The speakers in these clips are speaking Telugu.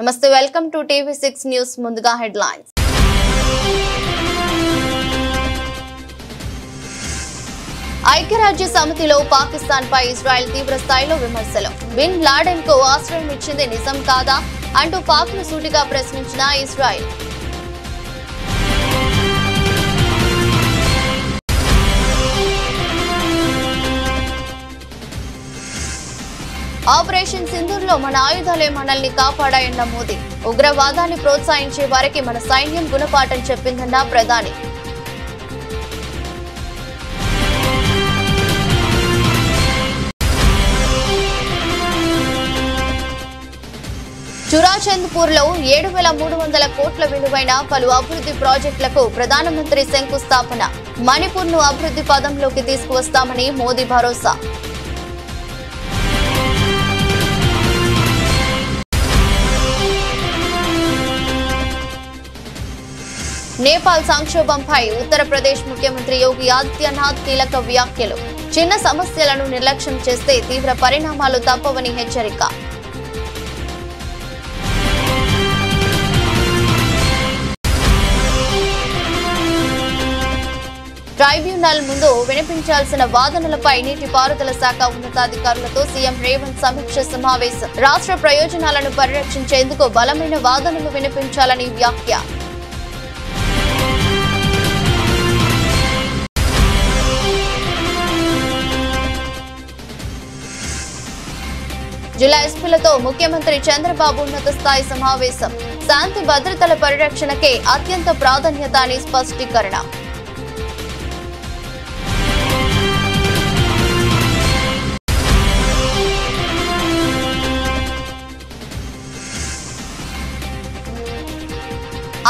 నమస్తే వెల్కమ్ టు TV6 న్యూస్ ముందుగా హెడ్లైన్స్ ఐక్యరాజ్య సమితిలో పాకిస్తాన్ పై ఇజ్రాయెల్ తీవ్ర స్థాయిలో విమర్శలు బిన్ లాడెన్ కు ఆశ్రయం ఇచ్చింది నిజం కాదా అంటూ పాక్ ను సూటిగా ప్రశ్నించిన ఇజ్రాయెల్ ఆపరేషన్ సింధూర్లో మన ఆయుధాలే మనల్ని కాపాడాయన్న మోదీ ఉగ్రవాదాన్ని ప్రోత్సహించే వారికి మన సైన్యం గుణపాఠం చెప్పిందన్న ప్రధాని చురాచంద్పూర్ లో 7,300 కోట్ల విలువైన పలు అభివృద్ధి ప్రాజెక్టులకు ప్రధానమంత్రి శంకుస్థాపన మణిపూర్ ను అభివృద్ధి పదంలోకి తీసుకువస్తామని మోదీ భరోసా నేపాల్ సంక్షోభంపై ఉత్తరప్రదేశ్ ముఖ్యమంత్రి యోగి ఆదిత్యనాథ్ కీలక వ్యాఖ్యలు చిన్న సమస్యలను నిర్లక్ష్యం చేస్తే తీవ్ర పరిణామాలు తప్పవని హెచ్చరిక ట్రైబ్యునల్ ముందు వినిపించాల్సిన వాదనలపై నీటిపారుదల శాఖ ఉన్నతాధికారులతో సీఎం రేవంత్ సమీక్ష సమావేశం రాష్ట్ర ప్రయోజనాలను పరిరక్షించేందుకు బలమైన వాదనలు వినిపించాలని వ్యాఖ్య జిల్లా ఎస్పీలతో ముఖ్యమంత్రి చంద్రబాబు ఉన్నత స్థాయి సమావేశం శాంతి భద్రతల పరిరక్షణకే అత్యంత ప్రాధాన్యత అని స్పష్టీకరణ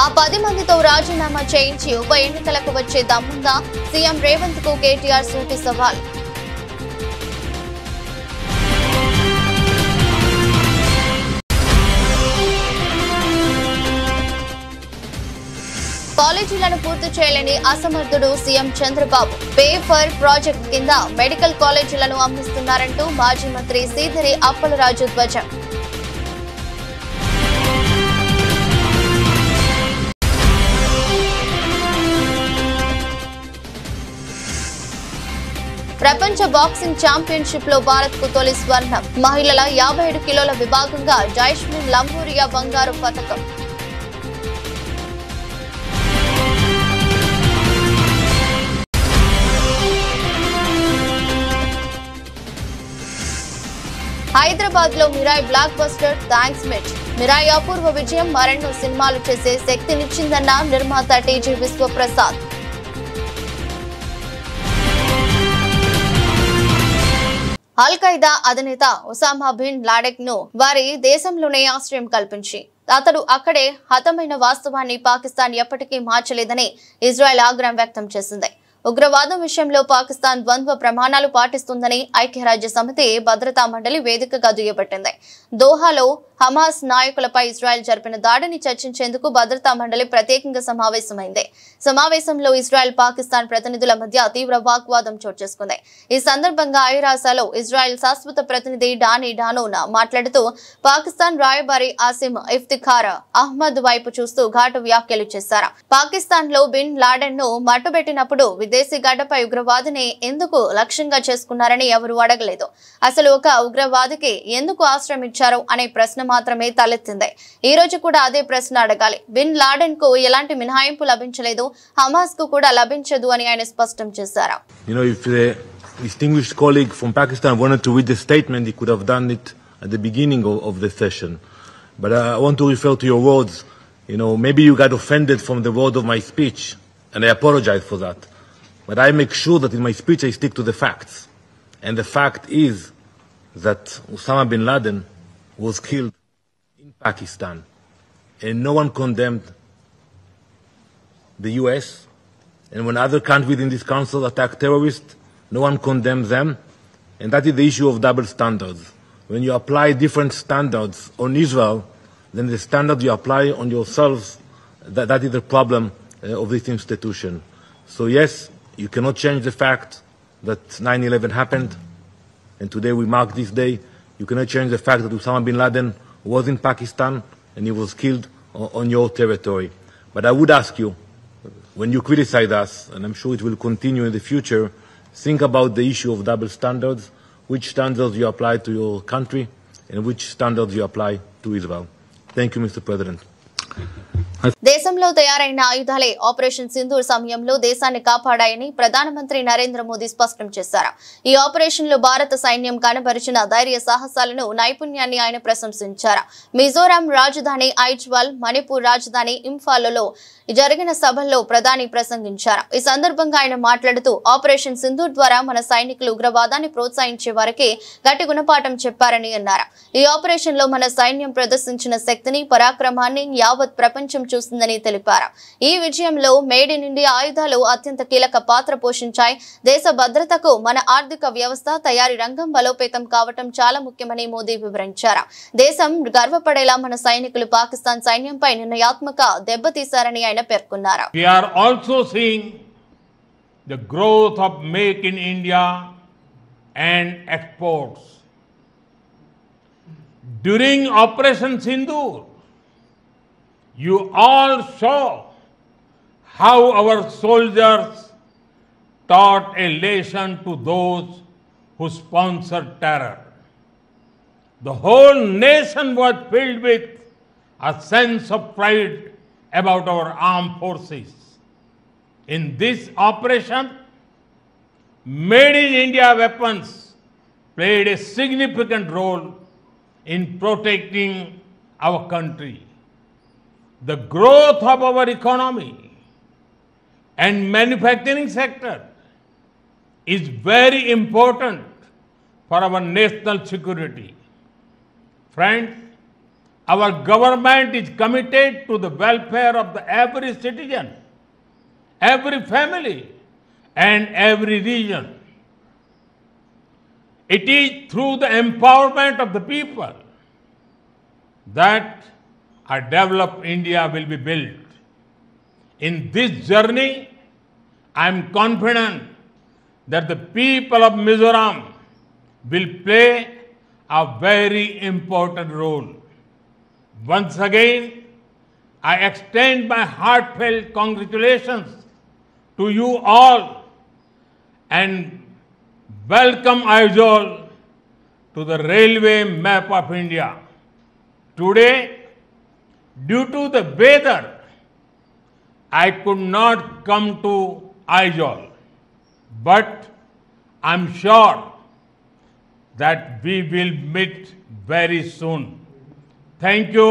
ఆ 10 మందితో రాజీనామా చేయించి ఉప ఎన్నికలకు వచ్చే దమ్ముందా సీఎం రేవంత్ కు కేటీఆర్ సూటి సవాల్ కాలేజీలను పూర్తి చేయలేని అసమర్థుడు CM Chandrababu pay for project కింద మెడికల్ కాలేజీలను అమ్మిస్తున్నారంటూ మాజీ మంత్రి సీదిరి అప్పలరాజు ధ్వజం ప్రపంచ బాక్సింగ్ ఛాంపియన్షిప్ లో భారత్ కు తొలి స్వర్ణం మహిళల 57 కిలోల విభాగంగా జైస్మిన్ లంబూరియా బంగారు పతకం హైదరాబాద్ లో Mirai blockbuster thanks meet Mirai అపూర్వ విజయం మరెన్నో సినిమాలు చేసే శక్తినిచ్చిందన్న నిర్మాత టీజీ విశ్వప్రసాద్ అల్ ఖైదా అధినేత ఒసామా బిన్ లాడెన్ ను వారి దేశంలోనే ఆశ్రయం కల్పించి అతడు అక్కడే హతమైన వాస్తవాన్ని పాకిస్తాన్ ఎప్పటికీ మార్చలేదని ఇజ్రాయెల్ ఆగ్రహం వ్యక్తం చేసింది ఉగ్రవాదం విషయంలో పాకిస్తాన్ ద్వంద్వ ప్రమాణాలు పాటిస్తుందని ఐక్యరాజ్య సమితి భద్రతా మండలి వేదికగా దుయ్యబట్టింది దోహాలో హమాస్ నాయకులపై ఇజ్రాయెల్ జరిపిన దాడిని చర్చించేందుకు భద్రతా మండలి ప్రత్యేకంగా సమావేశమైంది సమావేశంలో ఇజ్రాయెల్ పాకిస్తాన్ ప్రతినిధుల మధ్య తీవ్ర వాగ్వాదం చోటు చేసుకుంది ఈ సందర్భంగా ఐరాసాలో ఇజ్రాయెల్ శాశ్వత ప్రతినిధి డానీ డానోన్ మాట్లాడుతూ పాకిస్తాన్ రాయబారి ఆసిమ్ ఇఫ్తిఖార్ అహ్మద్ వైపు చూస్తూ ఘాటు వ్యాఖ్యలు చేశారు పాకిస్తాన్ లో బిన్ లాడెన్ ను మట్టుబెట్టినప్పుడు విదేశీ గడ్డపై ఉగ్రవాదిని ఎందుకు లక్ష్యంగా చేసుకున్నారని ఎవరు అడగలేదు అసలు ఒక ఉగ్రవాదికి ఎందుకు ఆశ్రయం ఇచ్చారు అనే ప్రశ్న మాత్రమే తలెత్తింది ఈ రోజు కూడా అదే ప్రశ్న అడగాలి బిన్ లాడెన్ కు ఎలాంటి మినహాయింపు లభించలేదు హమాస్ కు కూడా లభించదు అని ఆయన స్పష్టం చేశారు If the distinguished colleague from Pakistan wanted to read the statement, he could have done it at the beginning of the session. But I want to refer to your words. Maybe you got offended from the word of my speech, and I apologize for that. But I make sure that in my speech I stick to the facts. And the fact is that Osama bin Laden was killed in Pakistan. And no one condemned the US. And when other countries in this council attack terrorists, no one condemns them. And that is the issue of double standards. When you apply different standards on Israel, then the standard you apply on yourselves, that is the problem of this institution. So yes, you cannot change the fact that 9/11 happened, and today we mark this day. You cannot change the fact that Osama bin Laden was in Pakistan, and he was killed on your territory. But I would ask you, when you criticize us, and I'm sure it will continue in the future, think about the issue of double standards, which standards you apply to your country and which standards you apply to Israel. Thank you, Mr. President. దేశంలో తయారైన ఆయుధాలే ఆపరేషన్ సింధూర్ సమయంలో దేశాన్ని కాపాడాయని ప్రధానమంత్రి నరేంద్ర మోదీ స్పష్టం చేశారు. ఈ ఆపరేషన్ లో భారత సైన్యం కనబరిచిన ధైర్య సాహసాలను నైపుణ్యాన్ని ఆయన ప్రశంసించారు. మిజోరాం రాజధాని ఐజ్వాల్, మణిపూర్ రాజధాని ఇంఫాల్లో జరిగిన సభల్లో ప్రధాని ప్రసంగించారు. ఈ సందర్భంగా ఆయన మాట్లాడుతూ ఆపరేషన్ సింధూర్ ద్వారా మన సైనికులు ఉగ్రవాదాన్ని ప్రోత్సహించే వారికి గట్టి గుణపాఠం చెప్పారని అన్నారు. ఈ ఆపరేషన్ లో మన సైన్యం ప్రదర్శించిన శక్తిని, పరాక్రమాన్ని యావత్ ప్రపంచం చూస్తుందని తెలిపారు. ఈ విజయంలో మేడ్ ఇన్ ఇండియా ఆయుధాలు అత్యంత కీలక పాత్ర పోషించాయి. దేశ భద్రతకు మన ఆర్థిక వ్యవస్థ, తయారీ రంగం బలోపేతం కావటం చాలా ముఖ్యమని మోదీ వివరించారు. దేశం గర్వపడేలా మన సైనికులు పాకిస్తాన్ సైన్యంపై నిర్ణయాత్మక దెబ్బతీశారని ఆయన పేర్కొన్నారు. We are also seeing the growth of Make in India and exports. During Operation Sindoor, you all saw how our soldiers taught a lesson to those who sponsored terror. The whole nation was filled with a sense of pride about our armed forces. In this operation, Made in India weapons played a significant role in protecting our country. The growth of our economy and manufacturing sector is very important for our national security. Friends, our government is committed to the welfare of every citizen, every family, and every region. It is through the empowerment of the people that a developed India will be built. In this journey, I am confident that the people of Mizoram will play a very important role. Once again, I extend my heartfelt congratulations to you all and welcome Aizawl to the railway map of India. Today, due to the weather, I could not come to Aizawl, but I'm sure that we will meet very soon. Thank you.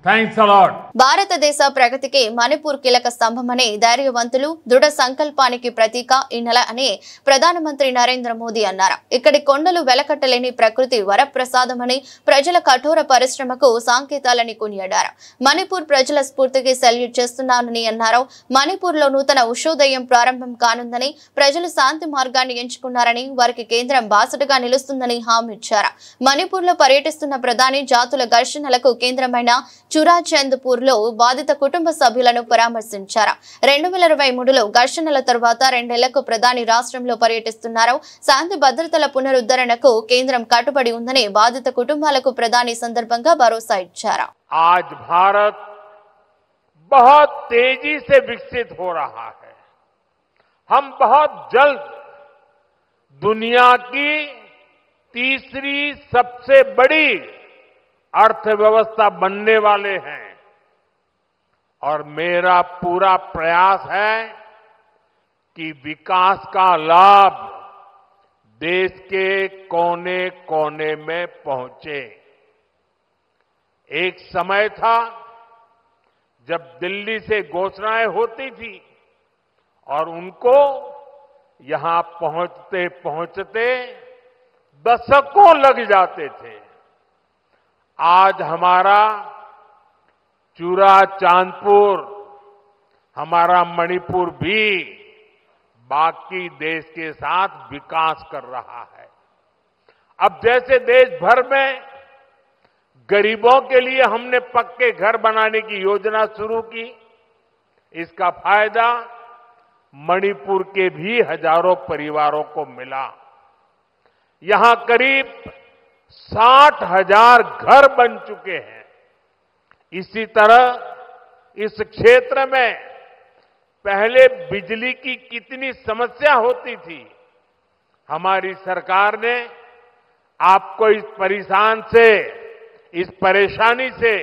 Thanks a lot. భారతదేశ ప్రగతికి మణిపూర్ కీలక స్తంభమని, ధైర్యవంతులు, దృఢ సంకల్పానికి ప్రతీక ఈ నెల అని ప్రధానమంత్రి నరేంద్ర మోదీ అన్నారు. ఇక్కడి కొండలు వెలకట్టలేని ప్రకృతి వరప్రసాదమని, ప్రజల కఠోర పరిశ్రమకు సంకేతాలని కొనియాడారు. మణిపూర్ ప్రజల స్ఫూర్తికి సెల్యూట్ చేస్తున్నానని అన్నారు. మణిపూర్ లో నూతన ఉషోదయం ప్రారంభం కానుందని, ప్రజలు శాంతి మార్గాన్ని ఎంచుకున్నారని, వారికి కేంద్రం బాసటగా నిలుస్తుందని హామీ ఇచ్చారు. మణిపూర్ లో పర్యటిస్తున్న ప్రధాని జాతుల ఘర్షణలకు కేంద్రమైన చురాచంద్పూర్ లో బాధిత కుటుంబ సభ్యులను పరామర్శించారు. 2023లో ఘర్షణల తర్వాత 2 ఏళ్లకు ప్రధాని రాష్ట్రంలో పర్యటిస్తున్నారు. శాంతి భద్రతల పునరుద్ధరణకు కేంద్రం కట్టుబడి ఉందని బాధిత కుటుంబాలకు ప్రధాని సందర్భంగా భరోసా ఇచ్చారు. आज भारत बहुत तेजी से विकसित हो रहा है. हम बहुत जल्द दुनिया की तीसरी सबसे बड़ी अर्थव्यवस्था बनने वाले हैं और मेरा पूरा प्रयास है कि विकास का लाभ देश के कोने कोने में पहुंचे. एक समय था जब दिल्ली से घोषणाएं होती थी और उनको यहां पहुंचते पहुंचते दशकों लग जाते थे. आज हमारा चूराचांदपुर, हमारा मणिपुर भी बाकी देश के साथ विकास कर रहा है. अब जैसे देश भर में गरीबों के लिए हमने पक्के घर बनाने की योजना शुरू की, इसका फायदा मणिपुर के भी हजारों परिवारों को मिला. यहां करीब 60,000 घर बन चुके हैं. इसी तरह इस क्षेत्र में पहले बिजली की कितनी समस्या होती थी। हमारी सरकार ने आपको इस परेशानी से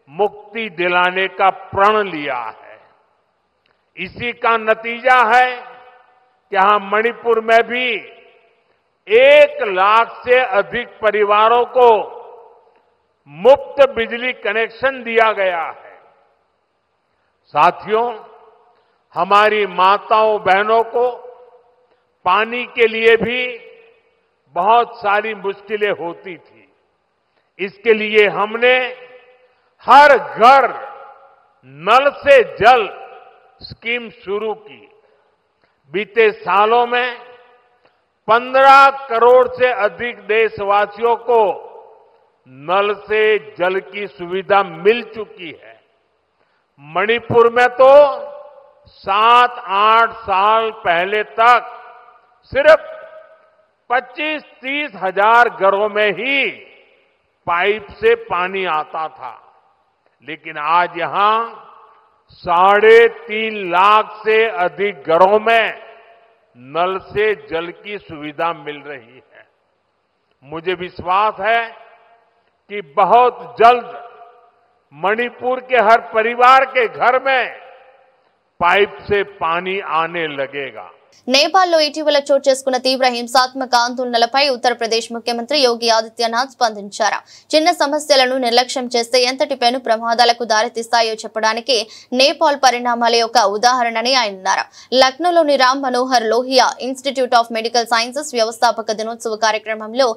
मुक्ति दिलाने का प्रण लिया है। इसी का नतीजा है कि यहां मणिपुर में भी 1 लाख से अधिक परिवारों को मुफ्त बिजली कनेक्शन दिया गया है। साथियों, हमारी माताओं बहनों को पानी के लिए भी बहुत सारी मुश्किलें होती थी। इसके लिए हमने हर घर नल से जल स्कीम शुरू की। बीते सालों में 15 करोड़ से अधिक देशवासियों को नल से जल की सुविधा मिल चुकी है। मणिपुर में तो 7-8 साल पहले तक सिर्फ 25-30 हजार घरों में ही पाइप से पानी आता था, लेकिन आज यहां 3.5 लाख से अधिक घरों में नल से जल की सुविधा मिल रही है। मुझे विश्वास है कि बहुत जल्द मणिपुर के हर परिवार के घर में पाइप से पानी आने लगेगा। నేపాల్లో ఇటీవల చోటు చేసుకున్న తీవ్ర హింసాత్మక ఆందోళనలపై ఉత్తరప్రదేశ్ ముఖ్యమంత్రి యోగి ఆదిత్యనాథ్ స్పందించారు. చిన్న సమస్యలను నిర్లక్ష్యం చేస్తే ఎంతటి పెను ప్రమాదాలకు దారితీస్తాయో చెప్పడానికి నేపాల్ పరిణామాల యొక్క ఉదాహరణని ఆయన అన్నారు. లక్నోలోని Ram Manohar Lohia institute of medical sciences వ్యవస్థాపక దినోత్సవ కార్యక్రమంలో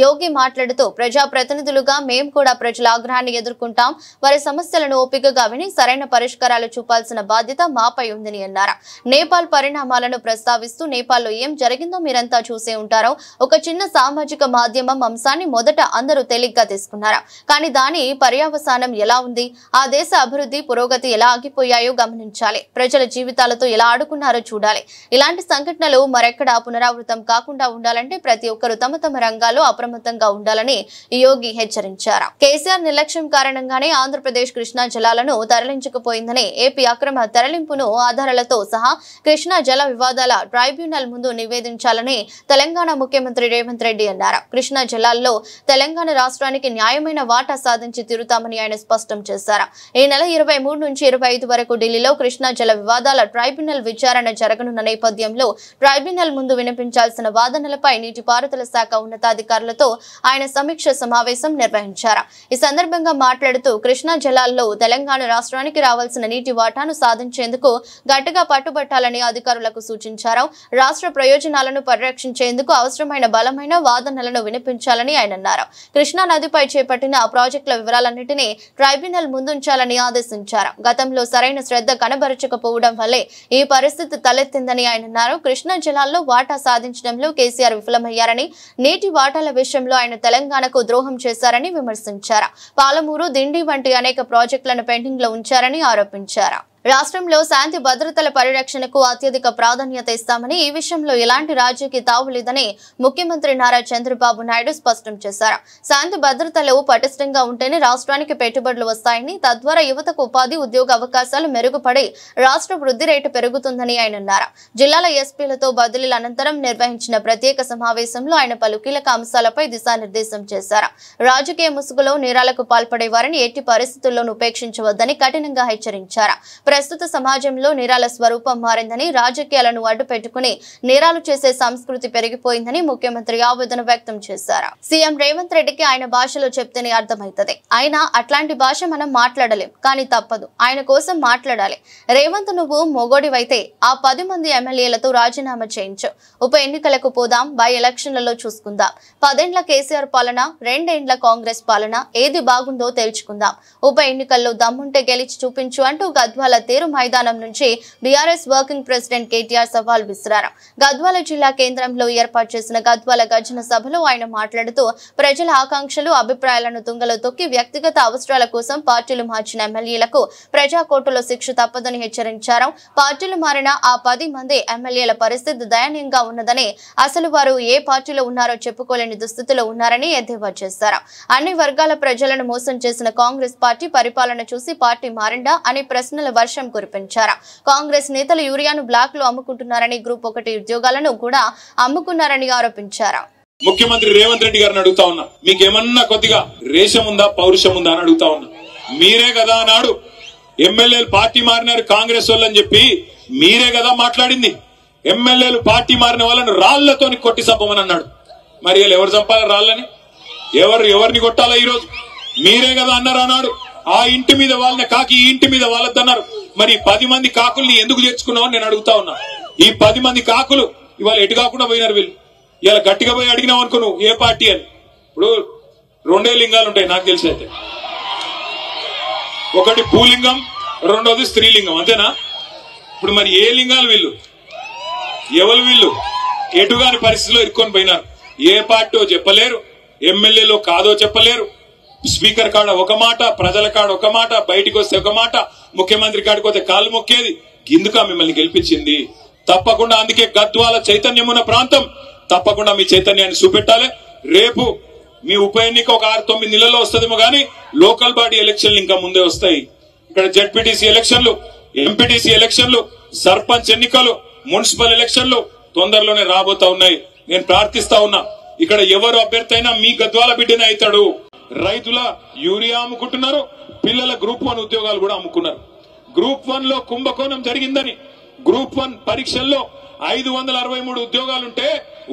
యోగి మాట్లాడుతూ ప్రజా ప్రతినిధులుగా మేము కూడా ప్రజల ఆగ్రహాన్ని ఎదుర్కొంటాం. వారి సమస్యలను ఓపికగా విని సరైన పరిష్కారాలు చూపాల్సిన బాధ్యత మాపై ఉందని అన్నారు. నేపాల్ పరిణామాలను ప్రస్తావిస్తూ నేపాల్లో ఏం జరిగిందో మీరంతా చూసే ఉంటారు. ఒక చిన్న సామాజిక మాధ్యమం అంశాన్ని మొదట అందరూ తేలిగ్గా తీసుకున్నారు. కానీ దాని పర్యవసానం ఎలా ఉంది, ఆ దేశ అభివృద్ధి పురోగతి ఎలా ఆగిపోయాయో గమనించాలి. ప్రజల జీవితాలతో ఎలా ఆడుకున్నారో చూడాలి. ఇలాంటి సంఘటనలు మరెక్కడా పునరావృతం కాకుండా ఉండాలంటే ప్రతి ఒక్కరూ తమ తమ రంగాల్లో అప్రమత్తంగా ఉండాలని యోగి హెచ్చరించారు. కేసీఆర్ నిర్లక్ష్యం కారణంగానే ఆంధ్రప్రదేశ్ కృష్ణా జలాలను తరలించకపోయిందని, ఏపీ అక్రమ తరలింపును ఆధారాలతో సహా కృష్ణా జల వివాదాల ట్రైబ్యునల్ ముందు నివేదించాలని తెలంగాణ ముఖ్యమంత్రి రేవంత్ రెడ్డి అన్నారు. కృష్ణా జలాల్లో తెలంగాణ రాష్ట్రానికి న్యాయమైన వాటా సాధించి తీరుతామని ఆయన స్పష్టం చేశారు. ఈ నెల 23 నుంచి 25 వరకు ఢిల్లీలో కృష్ణా జల వివాదాల ట్రైబ్యునల్ విచారణ జరగనున్న నేపథ్యంలో ట్రైబ్యునల్ ముందు వినిపించాల్సిన వాదనలపై నీటిపారుదల శాఖ ఉన్నతాధికారులతో ఆయన సమీక్ష సమావేశం నిర్వహించారు. ఈ సందర్భంగా మాట్లాడుతూ కృష్ణా జలాల్లో తెలంగాణ రాష్ట్రానికి రావాల్సిన నీటి వాటాను సాధించేందుకు గట్టిగా పట్టుబట్టాలని అధికారులకు సూచించారు. రాష్ట్ర ప్రయోజనాలను పరిరక్షించేందుకు అవసరమైన బలమైన వాదనలను వినిపించాలని ఆయన అన్నారు. కృష్ణా నదిపై చేపట్టిన ప్రాజెక్టుల వివరాలన్నింటినీ ట్రైబ్యునల్ ముందుంచాలని ఆదేశించారు. గతంలో సరైన శ్రద్ధ కనబరచకపోవడం వల్లే ఈ పరిస్థితి తలెత్తిందని ఆయన అన్నారు. కృష్ణా జలాల్లో వాటా సాధించడంలో కేసీఆర్ విఫలమయ్యారని, నీటి వాటాల విషయంలో ఆయన తెలంగాణకు ద్రోహం చేశారని విమర్శించారు. పాలమూరు, దిండి వంటి అనేక ప్రాజెక్టులను పెండింగ్ లో ఉంచారని ఆరోపించారు. రాష్ట్రంలో శాంతి భద్రతల పరిరక్షణకు అత్యధిక ప్రాధాన్యత ఇస్తామని, ఈ విషయంలో ఎలాంటి రాజకీయ తావులేదని ముఖ్యమంత్రి నారా చంద్రబాబు నాయుడు స్పష్టం చేశారు. శాంతి భద్రతలు పటిష్టంగా ఉంటేనే రాష్ట్రానికి పెట్టుబడులు వస్తాయని, తద్వారా యువతకు ఉపాధి, ఉద్యోగ అవకాశాలు మెరుగుపడి రాష్ట్ర వృద్ధి రేటు పెరుగుతుందని ఆయన అన్నారు. జిల్లాల ఎస్పీలతో బదిలీల అనంతరం నిర్వహించిన ప్రత్యేక సమావేశంలో ఆయన పలు కీలక అంశాలపై దిశానిర్దేశం చేశారు. రాజకీయ ముసుగులో నేరాలకు పాల్పడే వారిని ఎట్టి పరిస్థితుల్లోనూ ఉపేక్షించవద్దని కఠినంగా హెచ్చరించారు. ప్రస్తుత సమాజంలో నేరాల స్వరూపం మారిందని, రాజకీయాలను అడ్డు పెట్టుకుని నేరాలు చేసే సంస్కృతి పెరిగిపోయిందని ముఖ్యమంత్రి ఆవేదన వ్యక్తం చేశారు. సీఎం రేవంత్ రెడ్డికి ఆయన భాషలో చెప్తేనే అర్థమవుతుంది. ఆయన అట్లాంటి భాష మనం మాట్లాడలేం, కానీ తప్పదు, ఆయన కోసం మాట్లాడాలి. రేవంత్, నువ్వు మొగోడివైతే ఆ 10 మంది ఎమ్మెల్యేలతో రాజీనామా చేయించు. ఉప ఎన్నికలకు పోదాం, బై ఎలక్షన్లలో చూసుకుందాం. 10 ఏళ్ల కేసీఆర్ పాలన, 2 ఏళ్ల కాంగ్రెస్ పాలన, ఏది బాగుందో తేల్చుకుందాం. ఉప ఎన్నికల్లో దమ్ముంటే గెలిచి చూపించు అంటూ గద్వాల తేరు మైదానం నుంచి బీఆర్ఎస్ వర్కింగ్ ప్రెసిడెంట్ కేటీఆర్ సవాల్ విసిరారు. గద్వాల జిల్లా కేంద్రంలో ఏర్పాటు చేసిన గద్వాల గర్జన సభలో ఆయన మాట్లాడుతూ ప్రజల ఆకాంక్షలు అభిప్రాయాలను తుంగలో తొక్కి వ్యక్తిగత అవసరాల కోసం పార్టీలు మార్చిన ఎమ్మెల్యేలకు ప్రజా కోర్టులో శిక్ష తప్పదని హెచ్చరించారు. పార్టీలు మారిన ఆ 10 మంది ఎమ్మెల్యేల పరిస్థితి దయనీయంగా ఉన్నదని, అసలు వారు ఏ పార్టీలో ఉన్నారో చెప్పుకోలేని దుస్థితిలో ఉన్నారని ఎద్దేవా చేశారు. అన్ని వర్గాల ప్రజలను మోసం చేసిన కాంగ్రెస్ పార్టీ పరిపాలన చూసి పార్టీ మారిందా అని ప్రశ్నల వర్షం కురిపించారు. కాంగ్రెస్ నేతలు యూరియాను బ్లాక్ లో అమ్ముకుంటున్నారని, గ్రూప్ 1 ఉద్యోగాలను కూడా అమ్ముకున్నారని ఆరోపించారు. ముఖ్యమంత్రి రేవంత్ రెడ్డి గారిని అడుగుతా ఉన్నా, మీకేమన్నా కొద్దిగా రేషం ఉందా, పౌరుషం ఉందా అని అడుగుతా ఉన్నా. మీరే కదా అన్నాడు ఎమ్మెల్యేలు పార్టీ మారినారు కాంగ్రెస్ వాళ్ళని చెప్పి, మీరే కదా మాట్లాడింది. ఎమ్మెల్యేలు పార్టీ మారిన వాళ్ళని రాళ్లతోని కొట్టి చంపమని అన్నాడు. మరి వీళ్ళు ఎవరు చంపాలి రాళ్ళని? ఎవరిని కొట్టాలా ఈరోజు? మీరే కదా అన్నారు అన్నాడు. ఆ ఇంటి మీద వాళ్ళని కాకి ఈ ఇంటి మీద వాళ్ళద్దన్నారు. మరి 10 మంది కాకుల్ని ఎందుకు తెచ్చుకున్నావు నేను అడుగుతా ఉన్నా. ఈ 10 మంది కాకులు ఇవాళ ఎటు కాకుండా పోయినారు వీళ్ళు. ఇలా గట్టిగా పోయి అడిగినావు అనుకో నువ్వు ఏ పార్టీ అని. ఇప్పుడు 2 లింగాలు ఉంటాయి నాకు తెలిసి అయితే, ఒకటి భూలింగం, రెండోది స్త్రీలింగం, అంతేనా? ఇప్పుడు మరి ఏ లింగాలు వీళ్ళు? ఎవరు వీళ్ళు? ఎటుగాని పరిస్థితిలో ఇరుక్కొని పోయినారు. ఏ పార్టీ చెప్పలేరు, ఎమ్మెల్యేలో కాదో చెప్పలేరు. స్పీకర్ కాడ ఒక మాట, ప్రజల కాడ ఒక మాట, బయటికి వస్తే ఒక మాట, ముఖ్యమంత్రి కాడికి వస్తే కాళ్ళు మొక్కేది. గిందుక మిమ్మల్ని గెలిపించింది. తప్పకుండా అందుకే గద్వాల చైతన్యమున్న ప్రాంతం, తప్పకుండా మీ చైతన్యాన్ని చూపెట్టాలి. రేపు మీ ఉప ఎన్నిక ఒక 6-9 నెలల్లో వస్తుందేమో గానీ లోకల్ బాడీ ఎలక్షన్లు ఇంకా ముందే వస్తాయి. ఇక్కడ జెడ్పీటీసీ ఎలక్షన్లు, ఎంపీటీసీ ఎలక్షన్లు, సర్పంచ్ ఎన్నికలు, మున్సిపల్ ఎలక్షన్లు తొందరలోనే రాబోతా ఉన్నాయి. నేను ప్రార్థిస్తా ఉన్నా, ఇక్కడ ఎవరు అభ్యర్థి అయినా మీ గద్వాల బిడ్డనే అవుతాడు. రైతుల యూరియా అమ్ముకుంటున్నారు, పిల్లల గ్రూప్ 1 ఉద్యోగాలు కూడా అమ్ముకున్నారు. గ్రూప్ 1 లో కుంభకోణం జరిగిందని, గ్రూప్ 1 పరీక్షల్లో 563 ఉద్యోగాలుంటే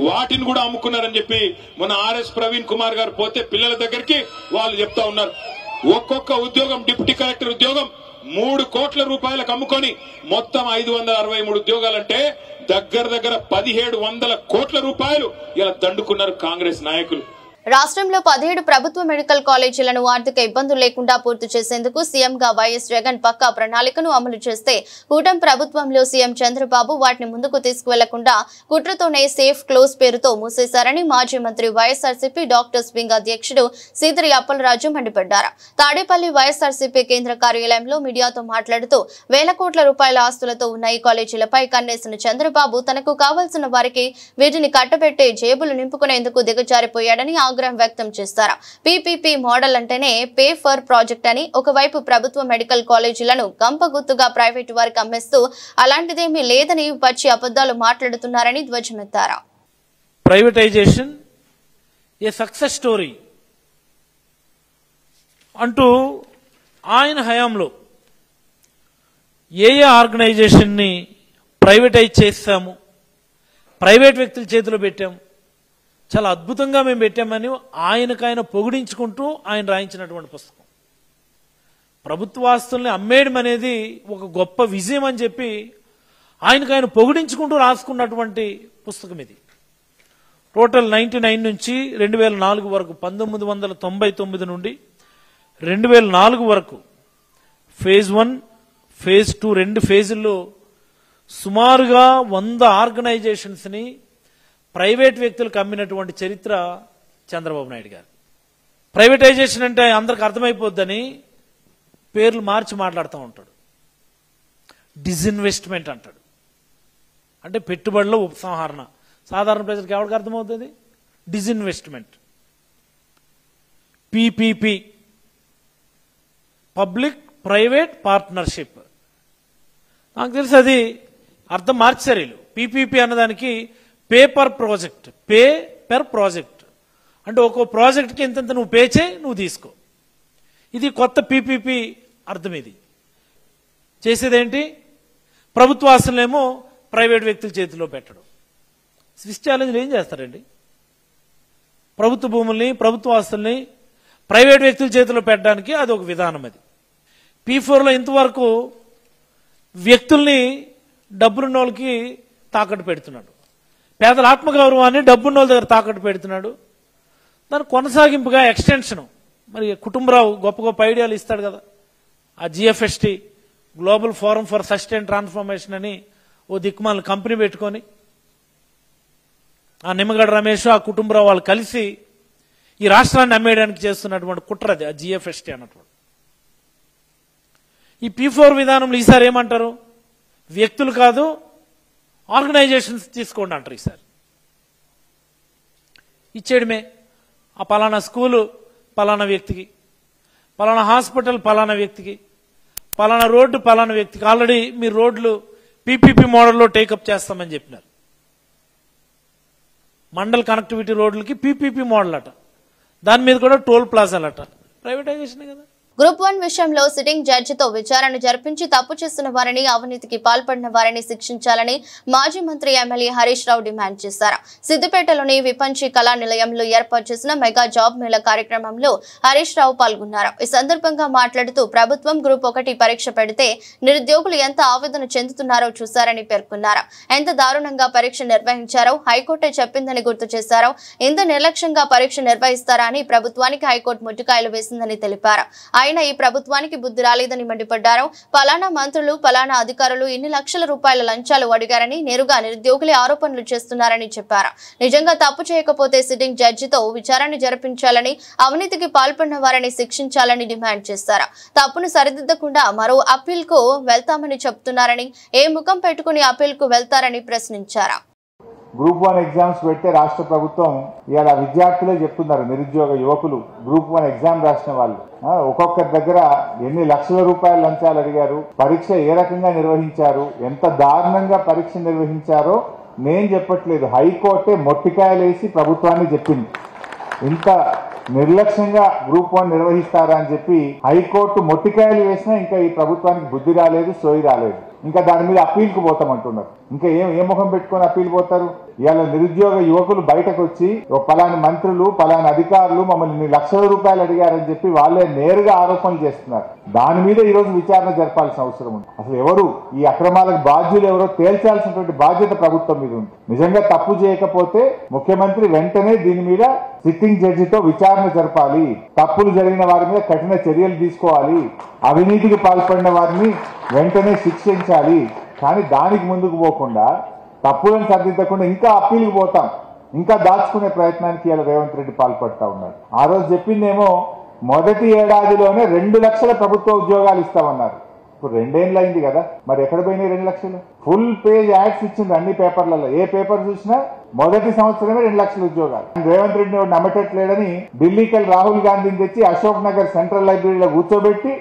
వాటిని కూడా అమ్ముకున్నారని చెప్పి మొన్న ఆర్ఎస్ ప్రవీణ్ కుమార్ గారు పోతే పిల్లల దగ్గరికి వాళ్ళు చెప్తా ఉన్నారు. ఒక్కొక్క ఉద్యోగం, డిప్యూటీ కలెక్టర్ ఉద్యోగం 3 కోట్ల రూపాయలకు అమ్ముకొని మొత్తం 563 ఉద్యోగాలంటే దగ్గర 1700 కోట్ల రూపాయలు ఇలా దండుకున్నారు కాంగ్రెస్ నాయకులు. రాష్ట్రంలో 17 ప్రభుత్వ మెడికల్ కాలేజీలను ఆర్థిక ఇబ్బందులు లేకుండా పూర్తి చేసేందుకు సీఎంగా వైఎస్ జగన్ పక్కా ప్రణాళికను అమలు చేస్తే కూటమి ప్రభుత్వంలో సీఎం చంద్రబాబు వాటిని ముందుకు తీసుకువెళ్లకుండా కుట్రతోనే సేఫ్ క్లోజ్ పేరుతో మూసేశారని మాజీ మంత్రి వైఎస్ఆర్సీపీ డాక్టర్స్ వింగ్ అధ్యక్షుడు సీదిరి అప్పలరాజు మండిపడ్డారు. తాడేపల్లి వైఎస్ఆర్సీపీ కేంద్ర కార్యాలయంలో మీడియాతో మాట్లాడుతూ వేల కోట్ల రూపాయల ఆస్తులతో ఉన్న ఈ కాలేజీలపై కన్నేసిన చంద్రబాబు తనకు కావాల్సిన వారికి వీటిని కట్టబెట్టే జేబులు నింపుకునేందుకు దిగజారిపోయాడని ఆగ్రహం వ్యక్తం చేశారు. పీపీపీ మోడల్ అంటేనే పే ఫర్ ప్రాజెక్ట్ అని, ఒకవైపు ప్రభుత్వ మెడికల్ కాలేజీలను గంపగుత్తుగా ప్రైవేటు వారికి అమ్మేస్తూ అలాంటిదేమీ లేదని పచ్చి అబద్దాలు మాట్లాడుతున్నారని ధ్వజమెత్తారు. ప్రైవేటైజేషన్ ఏ సక్సెస్ స్టోరీ అంటూ ఆయన హయాంలో ఏ ఆర్గనైజేషన్ ని ప్రైవేటైజ్ చేస్తాము, ప్రైవేట్ వ్యక్తుల చేతిలో పెట్టాము, చాలా అద్భుతంగా మేము పెట్టామని ఆయనకైనా పొగిడించుకుంటూ ఆయన రాయించినటువంటి పుస్తకం. ప్రభుత్వాస్తుల్ని అమ్మేయడం అనేది ఒక గొప్ప విజయం అని చెప్పి ఆయనకైనా పొగిడించుకుంటూ రాసుకున్నటువంటి పుస్తకం ఇది. టోటల్ 99 నుంచి 2004 వరకు, 1999 నుండి 2004 వరకు ఫేజ్ 1, ఫేజ్ 2 2 ఫేజుల్లో సుమారుగా 100 ఆర్గనైజేషన్స్ ని ప్రైవేట్ వ్యక్తులకు అమ్మినటువంటి చరిత్ర చంద్రబాబు నాయుడు గారు. ప్రైవేటైజేషన్ అంటే అందరికి అర్థమైపోద్దని పేర్లు మార్చి మాట్లాడుతూ ఉంటాడు. డిజిన్వెస్ట్మెంట్ అంటాడు, అంటే పెట్టుబడుల ఉపసంహరణ. సాధారణ ప్రజలకు ఎవరికి అర్థమవుతుంది? Disinvestment. PPP, public private partnership. నాకు తెలిసి అది అర్థం మార్చారు వీళ్ళు. పీపీపీ అన్నదానికి pay per project, pay per project అంటే ఒక్కో ప్రాజెక్ట్కి ఎంతెంత నువ్వు పే చేయి, నువ్వు తీసుకో. ఇది కొత్త పీపీపీ అర్థం. ఇది చేసేదేంటి? ప్రభుత్వ ఆస్తులనేమో ప్రైవేట్ వ్యక్తుల చేతిలో పెట్టడం. స్విస్ ఛాలెంజ్లు ఏం చేస్తారండి? ప్రభుత్వ భూముల్ని, ప్రభుత్వ ఆస్తుల్ని ప్రైవేట్ వ్యక్తుల చేతిలో పెట్టడానికి అది ఒక విధానం. అది P4లో ఇంతవరకు వ్యక్తుల్ని డబ్బులున్న వాళ్ళకి తాకట్టు పెడుతున్నాడు, పేదల ఆత్మగౌరవాన్ని డబ్బున్న వాళ్ళ దగ్గర తాకట్టు పెడుతున్నాడు. దాని కొనసాగింపుగా ఎక్స్టెన్షన్, మరి కుటుంబరావు గొప్ప గొప్ప ఐడియాలు ఇస్తాడు కదా, ఆ GFST global forum for sustain transformation అని ఓ దిక్కుమాల కంపెనీ పెట్టుకొని ఆ నిమ్మగడ్డ రమేష్ ఆ కుటుంబరావు వాళ్ళు కలిసి ఈ రాష్ట్రాన్ని అమ్మేయడానికి చేస్తున్నటువంటి కుట్రది ఆ జిఎఫ్ఎస్టీ అన్నటువంటి. ఈ P4 విధానంలో ఈసారి ఏమంటారు, వ్యక్తులు కాదు ఆర్గనైజేషన్స్ తీసుకోండి అంటారు. ఈసారి ఇచ్చేయడమే, ఆ పలానా స్కూలు పలానా వ్యక్తికి, పలానా హాస్పిటల్ పలానా వ్యక్తికి, పలానా రోడ్డు పలానా వ్యక్తికి. ఆల్రెడీ మీరు రోడ్లు పీపీపీ మోడల్లో టేకప్ చేస్తామని చెప్పినారు. మండల్ కనెక్టివిటీ రోడ్లకి పీపీపీ మోడల్ అట, దాని మీద కూడా టోల్ ప్లాజాలట. ప్రైవేటైజేషన్ కదా. గ్రూప్ 1 విషయంలో సిట్టింగ్ జడ్జితో విచారణ జరిపించి తప్పు చేస్తున్న వారిని, అవినీతికి పాల్పడిన వారిని శిక్షించాలని మాజీ మంత్రి ఎమ్మెల్యే హరీష్ రావు డిమాండ్ చేశారు. సిద్దిపేటలోని విపంచి కళా నిలయంలో ఏర్పాటు చేసిన మెగా జాబ్ మేళా కార్యక్రమంలో హరీష్ రావు పాల్గొన్నారు. ఈ సందర్భంగా మాట్లాడుతూ ప్రభుత్వం గ్రూప్ 1 పరీక్ష పెడితే నిరుద్యోగులు ఎంత ఆవేదన చెందుతున్నారో చూశారని పేర్కొన్నారు. ఎంత దారుణంగా పరీక్ష నిర్వహించారో హైకోర్టే చెప్పిందని గుర్తు చేశారు. ఇంత నిర్లక్ష్యంగా పరీక్ష నిర్వహిస్తారా అని ప్రభుత్వానికి హైకోర్టు ముట్టుకాయలు వేసిందని తెలిపారు. అయినా ఈ ప్రభుత్వానికి బుద్ధి రాలేదని మండిపడ్డారు. పలానా మంత్రులు పలానా అధికారులు ఇన్ని లక్షల రూపాయల లంచాలు అడిగారని నేరుగా నిరుద్యోగులే ఆరోపణలు చేస్తున్నారని చెప్పారు. నిజంగా తప్పు చేయకపోతే సిట్టింగ్ జడ్జితో విచారణ జరిపించాలని, అవినీతికి పాల్పడిన వారిని శిక్షించాలని డిమాండ్ చేశారు. తప్పును సరిదిద్దకుండా మరో అప్పీల్ కు వెళ్తామని చెబుతున్నారని, ఏ ముఖం పెట్టుకుని అప్పీల్ కు వెళ్తారని ప్రశ్నించారు. గ్రూప్ 1 ఎగ్జామ్స్ పెడితే రాష్ట్ర ప్రభుత్వం ఇలా విద్యార్థులే చెప్తున్నారు, నిరుద్యోగ యువకులు గ్రూప్ 1 ఎగ్జామ్ రాసిన వాళ్ళు ఒక్కొక్కరి దగ్గర ఎన్ని లక్షల రూపాయల లంచాలు అడిగారు, పరీక్ష ఏ రకంగా నిర్వహించారు, ఎంత దారుణంగా పరీక్ష నిర్వహించారో నేను చెప్పట్లేదు, హైకోర్టే మొట్టికాయలేసి ప్రభుత్వాన్ని చెప్పింది. ఇంత నిర్లక్ష్యంగా గ్రూప్ 1 నిర్వహిస్తారా అని చెప్పి హైకోర్టు మొట్టికాయలు వేసినా ఇంకా ఈ ప్రభుత్వానికి బుద్ధి రాలేదు, సోయి రాలేదు. ఇంకా దాని మీద అప్పీల్కు పోతామంటున్నారు. ఇంకా ఏ ముఖం పెట్టుకొని అప్పీల్ పోతారు? ఇవాళ నిరుద్యోగ యువకులు బయటకు వచ్చి పలాని మంత్రులు పలాని అధికారులు మమ్మల్ని లక్షల రూపాయలు అడిగారని చెప్పి వాళ్ళే నేరుగా ఆరోపణలు చేస్తున్నారు. దాని మీద ఈ రోజు విచారణ జరపాల్సిన అవసరం ఉంది. అసలు ఎవరు ఈ అక్రమాలకు బాధ్యులు ఎవరో తేల్చాల్సినటువంటి బాధ్యత ప్రభుత్వం మీద ఉంది. నిజంగా తప్పు చేయకపోతే ముఖ్యమంత్రి వెంటనే దీని మీద సిట్టింగ్ జడ్జితో విచారణ జరపాలి, తప్పులు జరిగిన వారి మీద కఠిన చర్యలు తీసుకోవాలి, అవినీతికి పాల్పడిన వారిని వెంటనే శిక్షించాలి. కానీ దానికి ముందుకు పోకుండా తప్పులను సరిదిద్దకుండా ఇంకా అప్పీల్కి పోతాం, ఇంకా దాచుకునే ప్రయత్నానికి ఇలా రేవంత్ రెడ్డి పాల్పడతా ఉన్నారు. ఆ రోజు చెప్పిందేమో మొదటి ఏడాదిలోనే 2 లక్షల ప్రభుత్వ ఉద్యోగాలు ఇస్తామన్నారు. ఇప్పుడు 2 ఏళ్ళు అయింది కదా, మరి ఎక్కడ పోయినాయి 2 లక్షలు? ఫుల్ పేజ్ యాడ్స్ ఇచ్చింది అన్ని పేపర్లలో, ఏ పేపర్ చూసినా మొదటి సంవత్సరమే 2 లక్షల ఉద్యోగాలు. రేవంత్ రెడ్డిని నమ్మటట్లేడని ఢిల్లీకి వెళ్ళి రాహుల్ గాంధీని తెచ్చి అశోక్ నగర్ సెంట్రల్ లైబ్రరీలో కూర్చోబెట్టి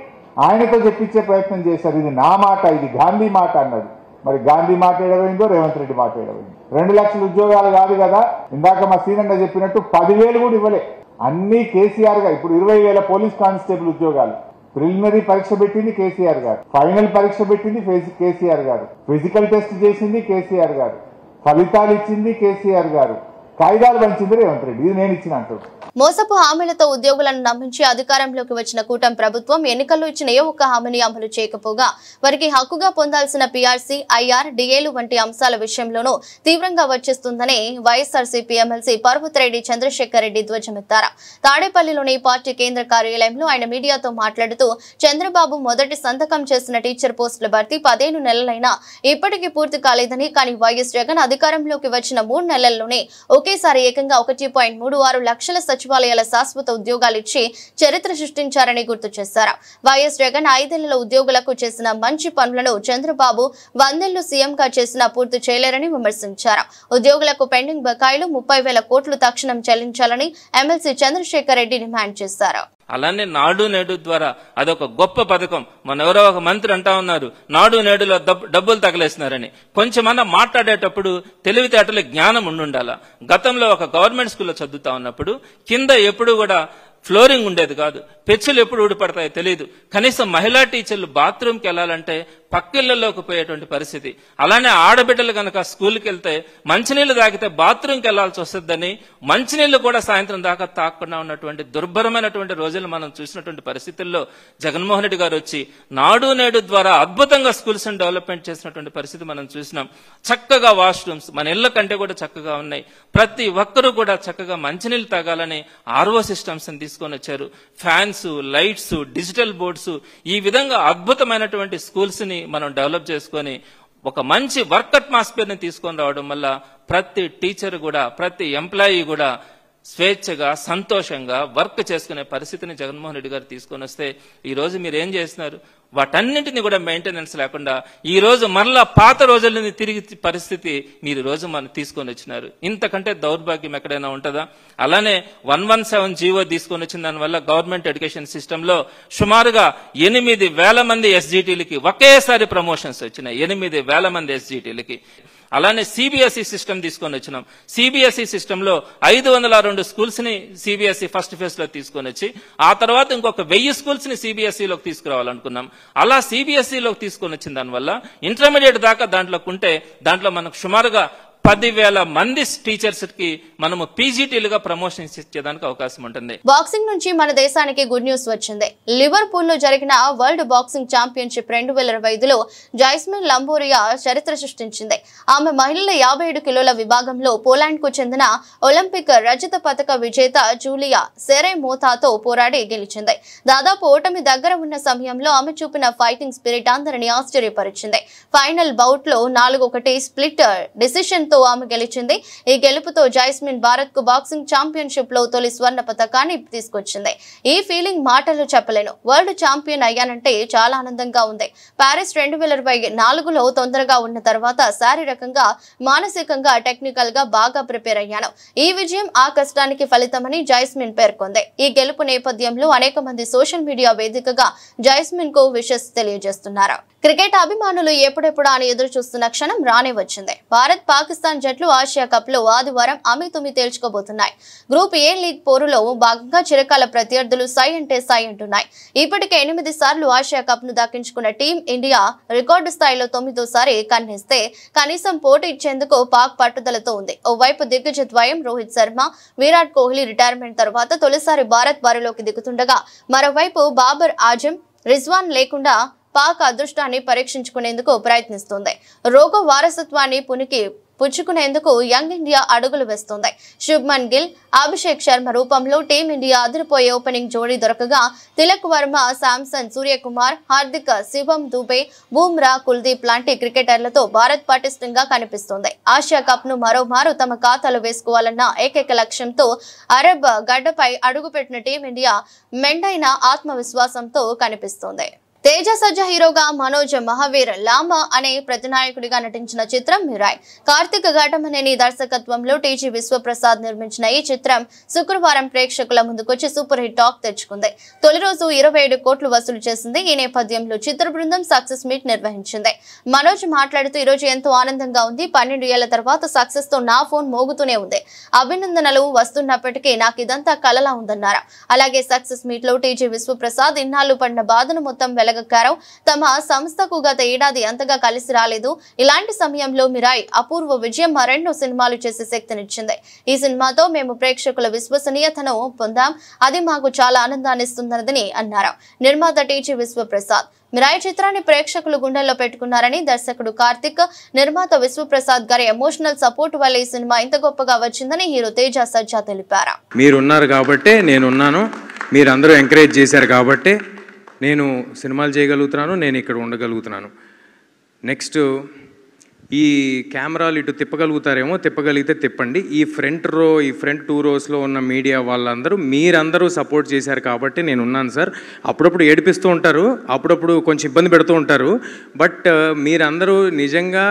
ఆయనతో చెప్పించే ప్రయత్నం చేశారు. ఇది నా మాట, ఇది గాంధీ మాట అన్నాడు. మరి గాంధీ మాట ఏడవైందో, రేవంత్ రెడ్డి మాట ఏడవైందో? 2 లక్షల ఉద్యోగాలు కాదు కదా, ఇందాక మా సీనన్న చెప్పినట్టు 10,000 కూడా ఇవ్వలే. అన్ని కేసీఆర్ గారు. ఇప్పుడు 20,000 పోలీస్ కానిస్టేబుల్ ఉద్యోగాలు. ప్రిలిమినరీ పరీక్ష పెట్టింది కేసీఆర్ గారు, ఫైనల్ పరీక్ష పెట్టింది కేసీఆర్ గారు, ఫిజికల్ టెస్ట్ చేసింది కేసీఆర్ గారు, ఫలితాలు ఇచ్చింది కేసీఆర్ గారు, కాయిదాలు పంచింది రేవంత్ రెడ్డి. ఇది నేను ఇచ్చిన అంటారు. మోసపు హామీలతో ఉద్యోగులను నమ్మించి అధికారంలోకి వచ్చిన కూటమి ప్రభుత్వం ఎన్నికల్లో ఇచ్చిన ఏ ఒక్క హామీని అమలు చేయకపోగా వారికి హక్కుగా పొందాల్సిన పీఆర్సీ, ఐఆర్, డిఏలు వంటి అంశాల విషయంలోనూ తీవ్రంగా వచ్చేస్తుందని వైఎస్ఆర్సీపీ ఎమ్మెల్సీ పర్వతిరెడ్డి చంద్రశేఖర్ రెడ్డి ధ్వజమెత్తారు. తాడేపల్లిలోని పార్టీ కేంద్ర కార్యాలయంలో ఆయన మీడియాతో మాట్లాడుతూ, చంద్రబాబు మొదటి సంతకం చేసిన టీచర్ పోస్టుల భర్తీ 15 నెలలైనా ఇప్పటికీ పూర్తి కాలేదని, కానీ వైఎస్ జగన్ అధికారంలోకి వచ్చిన 3 నెలల్లోనే ఒకేసారి ఏకంగా 1.36 లక్షల సచివాలయాల శాశ్వత ఉద్యోగాలు ఇచ్చి చరిత్ర సృష్టించారని గుర్తు చేశారు. వైఎస్ జగన్ 5 ఏళ్ల ఉద్యోగులకు చేసిన మంచి పనులను చంద్రబాబు 100 ఏళ్లు సీఎంగా చేసినా పూర్తి చేయలేరని విమర్శించారు. ఉద్యోగులకు పెండింగ్ బకాయిలు 30,000 కోట్లు తక్షణం చెల్లించాలని ఎమ్మెల్సీ చంద్రశేఖర్ రెడ్డి డిమాండ్ చేశారు. అలానే నాడు నేడు ద్వారా అదొక గొప్ప పథకం. మన ఎవరో ఒక మంత్రి అంటా ఉన్నారు, నాడు నేడులో డబ్బులు తగలేస్తున్నారని. కొంచెమన్నా మాట్లాడేటప్పుడు తెలివితేటలు జ్ఞానం ఉండాలా. గతంలో ఒక గవర్నమెంట్ స్కూల్లో చదువుతా ఉన్నప్పుడు కింద ఎప్పుడు కూడా ఫ్లోరింగ్ ఉండేది కాదు, పెచ్చులు ఎప్పుడు ఊడిపడతాయో తెలియదు. కనీసం మహిళా టీచర్లు బాత్రూమ్కి వెళ్లాలంటే పక్కిళ్లలోకి పోయేటువంటి పరిస్థితి. అలానే ఆడబిడ్డలు కనుక స్కూల్కి వెళ్తే మంచినీళ్లు తాగితే బాత్రూమ్కి వెళ్లాల్సి వస్తుందని మంచినీళ్లు కూడా సాయంత్రం దాకా తాకుండా ఉన్నటువంటి దుర్భరమైనటువంటి రోజులు మనం చూసినటువంటి పరిస్థితుల్లో జగన్మోహన్ రెడ్డి గారు వచ్చి నాడు నేడు ద్వారా అద్భుతంగా స్కూల్స్ డెవలప్మెంట్ చేసినటువంటి పరిస్థితి మనం చూసినాం. చక్కగా వాష్రూమ్స్ మన ఇళ్ల కంటే కూడా చక్కగా ఉన్నాయి. ప్రతి ఒక్కరూ కూడా చక్కగా మంచినీళ్లు తాగాలని ఆర్ఓ సిస్టమ్స్ తీసుకొని వచ్చారు. ఫ్యాన్స్, లైట్స్, డిజిటల్ బోర్డ్స్, ఈ విధంగా అద్భుతమైనటువంటి స్కూల్స్ ని మనం డెవలప్ చేసుకొని ఒక మంచి వర్క్ అట్మాస్ఫియర్ ని తీసుకొని రావడం వల్ల ప్రతి టీచర్ కూడా, ప్రతి ఎంప్లాయీ కూడా స్వేచ్ఛగా సంతోషంగా వర్క్ చేసుకునే పరిస్థితిని జగన్మోహన్ రెడ్డి గారు తీసుకొని వస్తే ఈ రోజు మీరు ఏం చేస్తున్నారు? వాటన్నింటినీ కూడా మెయింటెనెన్స్ లేకుండా ఈ రోజు మరలా పాత రోజులని తిరిగి పరిస్థితి మీరు రోజు మనం తీసుకొని వచ్చినారు. ఇంతకంటే దౌర్భాగ్యం ఎక్కడైనా ఉంటుందా? అలానే 117 జీవో తీసుకొని వచ్చిన దానివల్ల గవర్నమెంట్ ఎడ్యుకేషన్ సిస్టమ్ లో సుమారుగా 8,000 మంది ఎస్జిటీలకి ఒకేసారి ప్రమోషన్స్ వచ్చినాయి. 8,000 మంది ఎస్జిటీలకి. అలానే సిబిఎస్ఈ సిస్టమ్ తీసుకొని వచ్చినాం. సిబిఎస్ఈ సిస్టమ్ లో 502 స్కూల్స్ ని సిబిఎస్ఈ ఫస్ట్ ఫేజ్ లో తీసుకొని వచ్చి ఆ తర్వాత ఇంకొక 1000 స్కూల్స్ ని సిబిఎస్ఈలోకి తీసుకురావాలనుకున్నాం. అలా సిబిఎస్ఈలోకి తీసుకొని వచ్చిన దానివల్ల ఇంటర్మీడియట్ దాకా దాంట్లోకి ఉంటే దాంట్లో మనకు సుమారుగా 10,000 మంది టీచర్స్ కి మనము పీజీటీలుగా ప్రమోషన్స్ ఇచ్చేదానికి అవకాశం ఉంటుంది. బాక్సింగ్ నుంచి మన దేశానికి గుడ్ న్యూస్ వచ్చింది. లివర్పూల్ లో జరిగిన వరల్డ్ బాక్సింగ్ ఛాంపియన్షిప్ 2025లో జైస్మిన్ లంబోరియా చరిత్ర సృష్టించింది. ఆమె మహిళల 57 కిలోల విభాగంలో పోలాండ్ కు చెందిన ఒలింపిక్ రజత పతక విజేత జూలియా సెరెమోతాతో పోరాడి గెలిచింది. దాదాపు ఓటమి దగ్గర ఉన్న సమయంలో ఆమె చూపిన ఫైటింగ్ స్పిరిట్ అందరినీ ఆశ్చర్యపరిచింది. ఫైనల్ బౌట్ లో 4-1 స్ప్లిట్ డిసిషన్ తో ఆమె గెలిచింది. ఈ గెలుపుతో జైస్మిన్ భారత్ కు బాక్సింగ్ ఛాంపియన్షిప్ లో తొలి స్వర్ణ పతకాన్ని తీసుకొచ్చింది. ఈ ఫీలింగ్ మాటలు చెప్పలేను. వరల్డ్ ఛాంపియన్ అయ్యానంటే చాలా ఆనందంగా ఉంది. పారిస్ 2024లో తొందరగా ఉన్న తర్వాత శారీరకంగా, మానసికంగా, టెక్నికల్ గా బాగా ప్రిపేర్ అయ్యాను. ఈ విజయం ఆ కష్టానికి ఫలితమని జైస్మిన్ పేర్కొంది. ఈ గెలుపు నేపథ్యంలో అనేక మంది సోషల్ మీడియా వేదికగా జైస్మిన్ కు విషెస్ తెలియజేస్తున్నారు. క్రికెట్ అభిమానులు ఎప్పుడెప్పుడు అని ఎదురు చూస్తున్న క్షణం రానే వచ్చింది. భారత్, పాకిస్తాన్ జట్లు ఆసియా కప్ లో ఆదివారం అమితుమి తేల్చుకోబోతున్నాయి. గ్రూప్ ఏ లీగ్ పోరులో భాగంగా చిరకాల ప్రత్యర్థులు సై అంటే సై అంటున్నాయి. ఇప్పటికే 8 సార్లు ఆసియా కప్ ను దక్కించుకున్న టీం ఇండియా రికార్డు స్థాయిలో 9వ కన్నేస్తే కనీసం పోటీ ఇచ్చేందుకు పాక్ పట్టుదలతో ఉంది. ఓవైపు దిగ్గజ ద్వయం రోహిత్ శర్మ, విరాట్ కోహ్లీ రిటైర్మెంట్ తర్వాత తొలిసారి భారత్ బరిలోకి దిగుతుండగా మరోవైపు బాబర్ ఆజం, రిజ్వాన్ లేకుండా పాక్ అదృష్టాన్ని పరీక్షించుకునేందుకు ప్రయత్నిస్తుంది. రోగ వారసత్వాన్ని పుచ్చుకునేందుకు యంగ్ ఇండియా అడుగులు వేస్తుంది. శుభ్మన్ గిల్, అభిషేక్ శర్మ రూపంలో టీమిండియా అదిరిపోయే ఓపెనింగ్ జోడీ దొరకగా తిలక్ వర్మ, శాంసన్, సూర్యకుమార్, హార్దిక్, శివం దుబే, బూమ్రా, కుల్దీప్ లాంటి క్రికెటర్లతో భారత్ పటిష్టంగా కనిపిస్తుంది. ఆసియా కప్ ను మరోమారు తమ ఖాతాలో వేసుకోవాలన్న ఏకైక లక్ష్యంతో అరబ్ గడ్డపై అడుగుపెట్టిన టీమిండియా మెండైన ఆత్మవిశ్వాసంతో కనిపిస్తోంది. తేజ సజ్జ హీరోగా మనోజ్ మహావీర్ లాంబా అనే ప్రతినాయకుడిగా నటించిన చిత్రం మిరాయ్. కార్తిక్ ఘటమనేని దర్శకత్వంలో టీజీ విశ్వప్రసాద్ నిర్మించిన ఈ చిత్రం శుక్రవారం ప్రేక్షకుల ముందుకొచ్చి సూపర్ హిట్ టాక్ తెచ్చుకుంది. తొలి రోజు 27 కోట్లు వసూలు చేసింది. ఈ నేపథ్యంలో చిత్ర బృందం సక్సెస్ మీట్ నిర్వహించింది. మనోజ్ మాట్లాడుతూ ఈరోజు ఎంతో ఆనందంగా ఉంది. 12 ఏళ్ల తర్వాత సక్సెస్ తో నా ఫోన్ మోగుతూనే ఉంది. అభినందనలు వస్తున్నప్పటికీ నాకు ఇదంతా కలలా ఉందన్నారు. అలాగే సక్సెస్ మీట్ లో టీజీ విశ్వప్రసాద్ ఇన్నాళ్లు పడిన బాధను మొత్తం తమ సంస్థకు గత ఏడాది అంతగా కలిసి రాలేదు. ఇలాంటి సమయంలో మిరాయ్ అపూర్వ విజయం మరెన్నో సినిమాలు చేసే శక్తినిచ్చింది. ఈ సినిమాతో మేము ప్రేక్షకుల విశ్వసనీయతను పొందాం. అది మాకు చాలా ఆనందాన్ని ఇస్తున్నదని అన్నారు నిర్మాత టీజీ విశ్వప్రసాద్. మిరాయ్ చిత్రాన్ని ప్రేక్షకులు గుండెల్లో పెట్టుకున్నారని దర్శకుడు కార్తిక్, నిర్మాత విశ్వప్రసాద్ గారి ఎమోషనల్ సపోర్ట్ వల్ల ఈ సినిమా ఇంత గొప్పగా వచ్చిందని హీరో తేజ సజ్జా తెలిపారు. మీరున్నారు కాబట్టి నేనున్నాను, మీరందరూ ఎంకరేజ్ చేశారు కాబట్టి నేను సినిమాలు చేయగలుగుతున్నాను, నేను ఇక్కడ ఉండగలుగుతున్నాను. నెక్స్ట్ ఈ కెమెరాలు ఇటు తిప్పగలుగుతారేమో, తిప్పగలిగితే తిప్పండి. ఈ ఫ్రంట్ 2 రోస్లో ఉన్న మీడియా వాళ్ళందరూ మీరందరూ సపోర్ట్ చేశారు కాబట్టి నేను ఉన్నాను సార్. అప్పుడప్పుడు ఏడిపిస్తూ ఉంటారు, అప్పుడప్పుడు కొంచెం ఇబ్బంది పెడుతూ ఉంటారు. బట్ మీరందరూ నిజంగా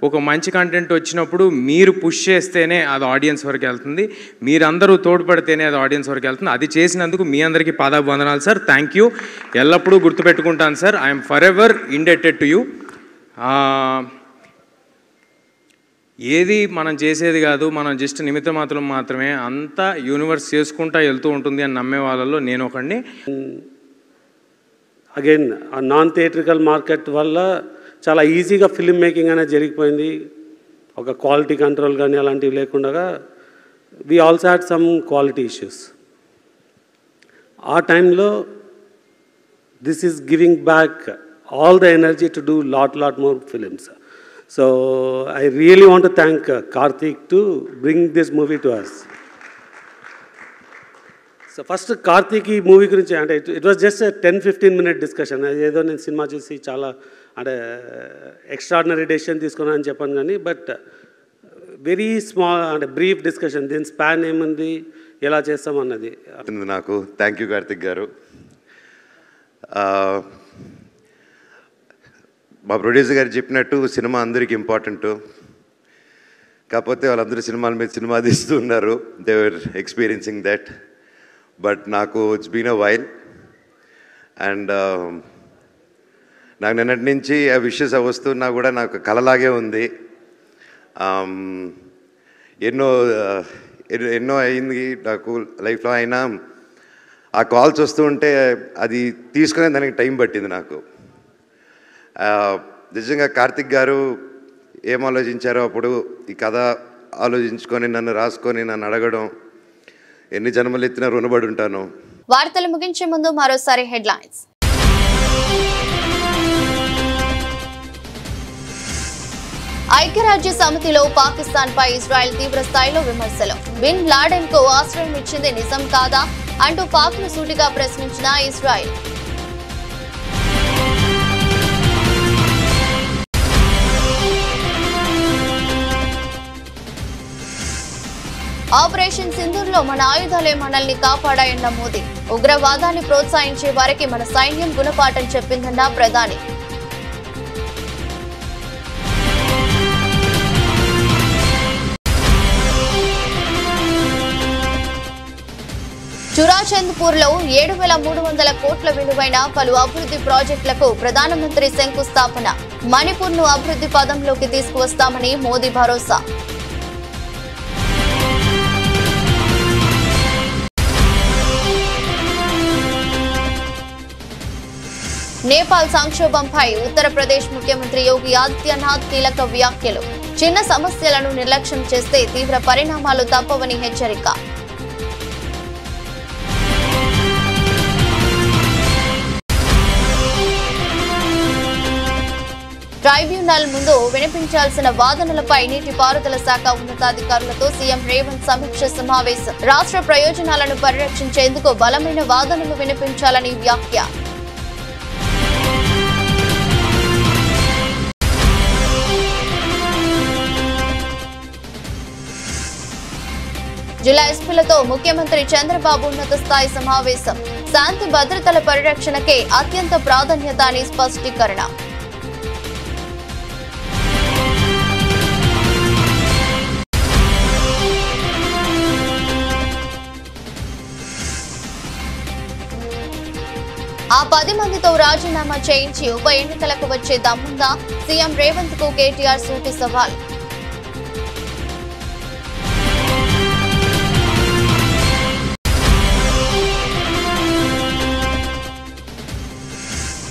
ఒక మంచి కంటెంట్ వచ్చినప్పుడు మీరు పుష్ చేస్తేనే అది ఆడియన్స్ వరకు వెళ్తుంది, మీరందరూ తోడ్పడితేనే అది ఆడియన్స్ వరకు వెళ్తుంది. అది చేసినందుకు మీ అందరికీ పాదాభివందనాలు సార్. Thank you. ఎల్లప్పుడూ గుర్తుపెట్టుకుంటాను sir. I'm forever indebted to you. ఏది మనం చేసేది కాదు, మనం జస్ట్ నిమిత్త మాత్రమే అంతా యూనివర్స్ చేసుకుంటా వెళ్తూ ఉంటుంది అని నమ్మే వాళ్ళలో నేను ఒకడిని. అగైన్ నాన్ థియేట్రికల్ మార్కెట్ వల్ల చాలా ఈజీగా ఫిల్మ్ మేకింగ్ అనేది జరిగిపోయింది. ఒక క్వాలిటీ కంట్రోల్ కానీ అలాంటివి లేకుండా we also had some quality issues. ఆ టైంలో this is giving back all the energy to do lot more films. So I really want to thank Karthik to bring this movie to us. So first Karthik ee movie gurinchi ante it was just a 10-15 minute discussion. Edo nenu cinema chusi chaala ante extraordinary decision తీసుకున్నా అని చెప్పాను కానీ బట్ వెరీ స్మాల్ అంటే బ్రీఫ్ డిస్కషన్. దీని స్పాన్ ఏముంది, ఎలా చేస్తామన్నది నాకు. థ్యాంక్ యూ కార్తిక్ గారు. మా ప్రొడ్యూసర్ గారు చెప్పినట్టు సినిమా అందరికీ ఇంపార్టెంట్. కాకపోతే వాళ్ళందరూ సినిమాల మీద సినిమా తీస్తూ ఉన్నారు. They were experiencing that. But నాకు it's been a while and నాకు నిన్నటి నుంచి ఆ విషెస్ వస్తున్నా కూడా నాకు కలలాగే ఉంది. ఎన్నో అయింది నాకు లైఫ్లో. అయినా ఆ కాల్స్ వస్తూ ఉంటే అది తీసుకునే దానికి టైం పట్టింది నాకు. నిజంగా కార్తిక్ గారు ఏం ఆలోచించారో అప్పుడు ఈ కథ ఆలోచించుకొని నన్ను రాసుకొని నన్ను అడగడం, ఎన్ని జన్మలు ఎత్తినా రుణపడి ఉంటాను. వార్తలు ముగించే ముందు మరోసారి హెడ్లైన్స్. ఐక్యరాజ్య సమితిలో పాకిస్తాన్ పై ఇజ్రాయెల్ తీవ్ర స్థాయిలో విమర్శలు. బిన్ లాడెన్ కు ఆశ్రయం ఇచ్చింది నిజం కాదా అంటూ పాక్ ను సూటిగా ప్రశ్నించిన ఇజ్రాయెల్. ఆపరేషన్ సింధూర్ లో మన ఆయుధాలే మనల్ని కాపాడాయన్న మోదీ. ఉగ్రవాదాన్ని ప్రోత్సహించే వారికి మన సైన్యం గుణపాఠం చెప్పిందన్న ప్రధాని. చురాచంద్పూర్ లో 7,300 కోట్ల విలువైన పలు అభివృద్ధి ప్రాజెక్టులకు ప్రధానమంత్రి శంకుస్థాపన. మణిపూర్ ను అభివృద్ధి పదంలోకి తీసుకువస్తామని మోదీ భరోసా. నేపాల్ సంక్షోభంపై ఉత్తరప్రదేశ్ ముఖ్యమంత్రి యోగి ఆదిత్యనాథ్ కీలక వ్యాఖ్యలు. చిన్న సమస్యలను నిర్లక్ష్యం చేస్తే తీవ్ర పరిణామాలు తప్పవని హెచ్చరిక. ట్రైబ్యునల్ ముందు వినిపించాల్సిన వాదనలపై నీటిపారుదల శాఖ ఉన్నతాధికారులతో సీఎం రేవంత్ సమీక్ష సమావేశం. రాష్ట్ర ప్రయోజనాలను పరిరక్షించేందుకు బలమైన వాదనలు వినిపించాలని వ్యాఖ్య. జిల్లా ఎస్పీలతో ముఖ్యమంత్రి చంద్రబాబు ఉన్నత స్థాయి సమావేశం. శాంతి భద్రతల పరిరక్షణకే అత్యంత ప్రాధాన్యత అని స్పష్టీకరణ. ఆ 10 మందితో రాజీనామా చేయించి ఉప ఎన్నికలకు వచ్చే దమ్ముందా? సీఎం రేవంత్ కు కేటీఆర్ సూటి సవాల్.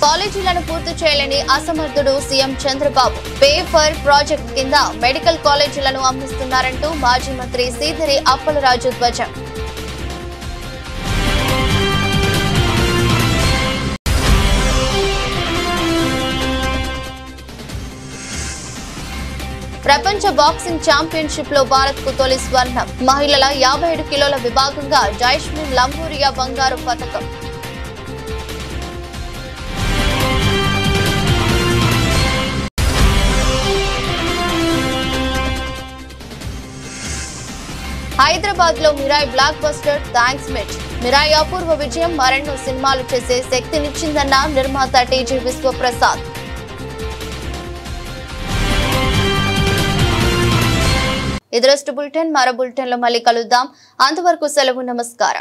కాలేజీలను పూర్తి చేయలేని అసమర్థుడు CM Chandrababu. Pay for project కింద మెడికల్ కాలేజీలను అమ్మిస్తున్నారంటూ మాజీ మంత్రి సీదిరి అప్పలరాజు ధ్వజం. ప్రపంచ బాక్సింగ్ ఛాంపియన్షిప్ లో భారత్ కు తొలి స్వర్ణం. మహిళల 57 కిలోల విభాగంగా జైస్మిన్ లంబూరియా బంగారు పతకం. హైదరాబాద్ లో Mirai blockbuster thanks meet. Mirai అపూర్వ విజయం మరెన్నో సినిమాలు చేసే శక్తినిచ్చిందన్న నిర్మాత టీజీ విశ్వప్రసాద్. ఇది రోజు బులెటిన్. మరో బులెటిన్ లో మళ్ళీ కలుద్దాం. అంతవరకు సెలవు. నమస్కారం.